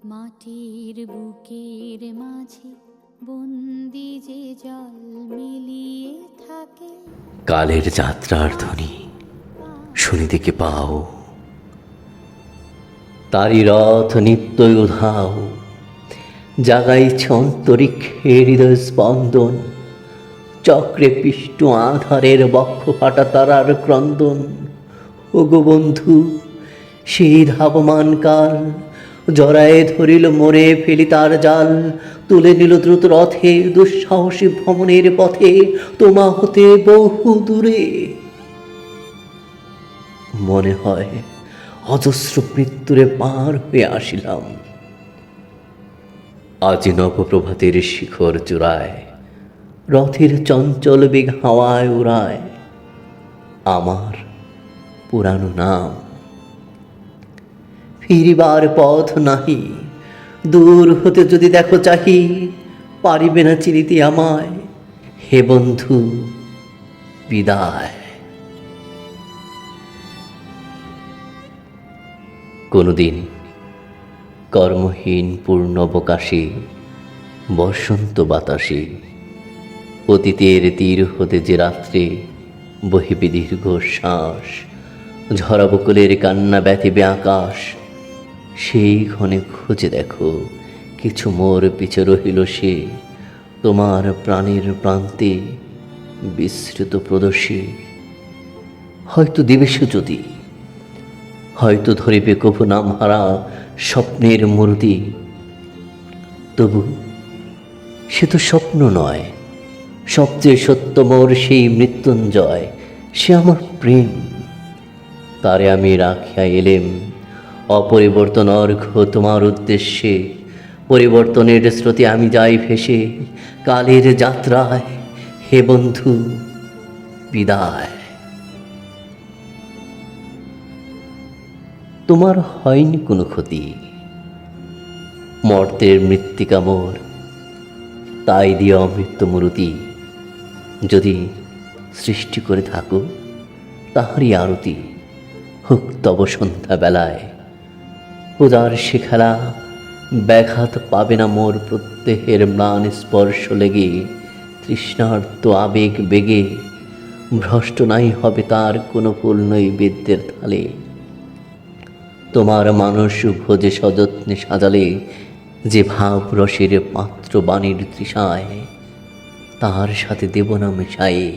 মাটির বুকের মাঝে বন্দি যে জল মিলিয়ে থাকে, কালের যাত্রার ধ্বনি শুনিতে কে পাও, তারি রথ নিত্যই উধাও, জাগাইছে অন্তরিক্ষে হৃদয় স্পন্দন, চক্রে পিষ্ট আধারের বক্ষ ফাটা তারার ক্রন্দন। ওগো বন্ধু, সেই ধাবমান কাল জড়ায়ে ধরিল মোরে ফেলি তার জাল, তুলে নিল দ্রুত রথে দুঃসাহসী ভ্রমণের পথে তোমা হতে বহু দূরে। মনে হয় অজস্র মৃত্যুরে পার হয়ে আসিলাম, আজ নবপ্রভাতের শিখর চূড়ায় রথের চঞ্চল বেগ হাওয়ায় উড়ায় আমার পুরানো নাম। ফিরিবার পথ নাহি, দূর হতে যদি দেখো চাহি, পারিবে না চিনিতে আমায়, হে বন্ধু বিদায়। কোনদিন কর্মহীন পূর্ণ অবকাশে বসন্ত বাতাসে অতীতের তীর হতে যে রাত্রে বহিবে দীর্ঘ শ্বাস, ঝরা বকুলের কান্না ব্যথিবে আকাশ, সেই ক্ষণে খুঁজে দেখো কিছু মোর পিছে রহিল সে, তোমার প্রাণের প্রান্তে বিস্মৃত প্রদর্শী। হয়তো দিবে সুজ্যোতি, হয়তো ধরিবে কভু নাম হারা স্বপ্নের মূর্তি, তবু সে তো স্বপ্ন নয়, সবচেয়ে সত্য মোর সেই মৃত্যুঞ্জয়, সে আমার প্রেম। তারে আমি রাখিয়া এলেম অপরিবর্তন অর্ঘ্য তোমার উদ্দেশ্যে, পরিবর্তনের স্রোতে আমি যাই ভেসে কালের যাত্রায়, হে বন্ধু বিদায়। তোমার হয়নি কোনো ক্ষতি, মর্তের মৃত্তিকা মোর, তাই দিয়ে অমৃত্যু মূরতি, যদি সৃষ্টি করে থাকো তাহারই আরতি হোক তব সন্ধ্যা বেলায়। উদার সে খেলা ব্যাঘাত পাবে না মোর প্রত্যেকের ম্লান স্পর্শ লেগে, তৃষ্ণার্ত আবেগ বেগে ভ্রষ্ট নাই হবে তার কোনো ফুল নৈবেদ্যের থালে। তোমার মানস ভোজে সযত্নে সাজালে যে ভাব রসের পাত্র বাণীর তৃষায়, তার সাথে দেব না মেশায়ে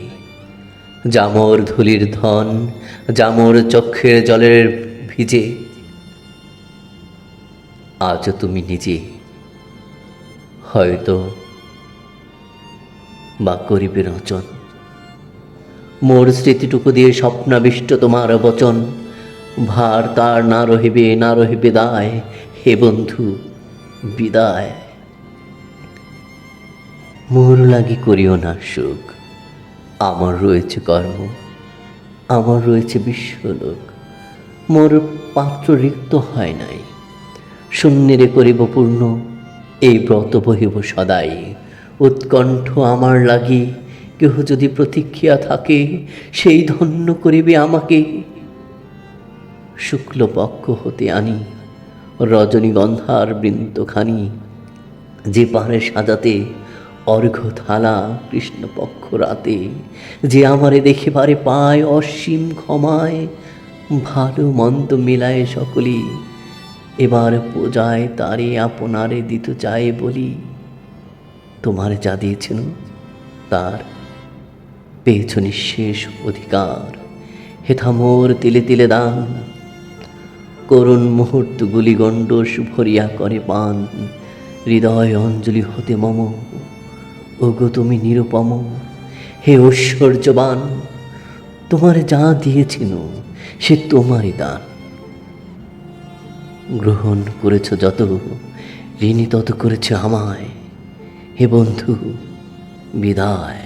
জামর ধুলির ধন, জামর চক্ষের জলের ভিজে। আজ তুমি নিজে হয়তো বা করিবে রচন, মোর স্মৃতিটুকু দিয়ে স্বপ্নাবিষ্ট তোমার বচন, ভার তার না রহিবে না রহিবে দায়, হে বন্ধু বিদায়। মোর লাগি করিও না সুখ, আমার রয়েছে কর্ম, আমার রয়েছে বিশ্বলোক, মোর পাত্র রিক্ত হয় নাই, শূন্যেরে করিব পূর্ণ এই ব্রত বহিব সদাই। উৎকণ্ঠ আমার লাগি কেহ যদি প্রতীক্ষিয়া থাকে, সেই ধন্য করিবে আমাকে। শুক্লপক্ষ হতে আনি রজনীগন্ধার বৃন্তখানি, যে পারে সাজাতে অর্ঘ্য থালা কৃষ্ণপক্ষ রাতে, যে আমারে দেখিবারে পায় অসীম ক্ষমায়, ভালো মন্দ মিলায় সকলি এবার পূজায় তারে আপনারে দিতে চায় বলি। তোমার যা দিয়েছেন তার পেয়েছ নিঃশেষ অধিকার, হেথা মোর তিলে তিলে দান, করুণ মুহূর্তগুলি গণ্ডস ভরিয়া করে পান, হৃদয় অঞ্জলি হতে মম, ওগো তুমি নিরুপম, হে ঐশ্বর্যবান। তোমার যা দিয়েছিল সে তোমারই দান, গ্রহণ করেছ যত, ঋণী তত করেছ আমায়, হে বন্ধু বিদায়।